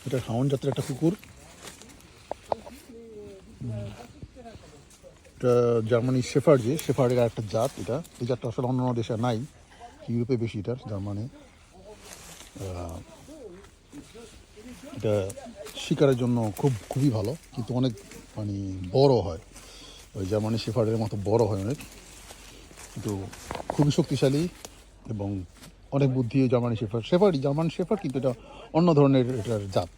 এটা হাউন্ড জাতের একটা কুকুর। এটা জার্মানি শেফার্ড, যে শেফার্ডের একটা জাত। এই জাতটা আসলে অন্য দেশে নাই, ইউরোপে বেশি, এটার জার্মানি। এটা শিকারের জন্য খুবই ভালো, কিন্তু অনেক মানে বড় হয়, ওই জার্মানি শেফার্ডের মতো বড় হয় অনেক, কিন্তু খুবই শক্তিশালী এবং অনেক বুদ্ধি। জার্মানি জার্মান শেফার্ড, কিন্তু এটা অন্য ধরনের এটার জাত।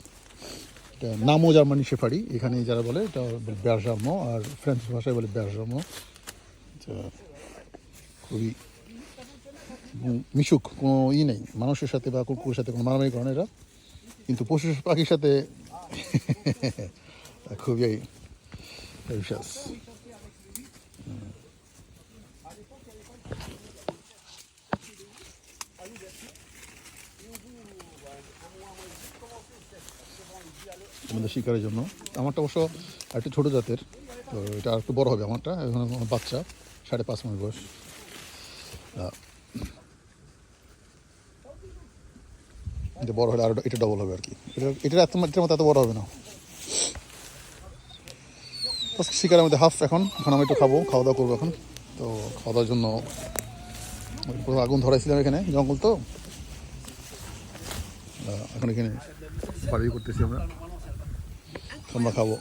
এটা নামও জার্মানি শেফার্ডই, এখানে যারা বলে এটা বেয়ারজার্ম, আর ফ্রেঞ্চ ভাষায় বলে বেয়ারজার্ম। খুবই মিশুক, কোনো নেই মানুষের সাথে বা কুকুরের সাথে কোনো মারামারি করে না এরা, কিন্তু পশু পাখির সাথে খুবই বিশ্বাস। আমাদের শিকারের জন্য। আমারটা অবশ্য একটু ছোটো জাতের, তো এটা আর একটু বড়ো হবে আমারটা। এখন আমার বাচ্চা 5.5 মাস বয়স। এটা বড় হলে আর এটা ডবল হবে আর কি। এটার এটার মতো এত বড় হবে না। শিকারের মধ্যে হাফ। এখন আমি একটু খাওয়া দাওয়া করবো এখন। তো খাওয়া দাওয়ার জন্য আগুন ধরাইছিলাম এখানে, জঙ্গল তো এখন এখানে বাড়ি করতেছি আমরা খাবো।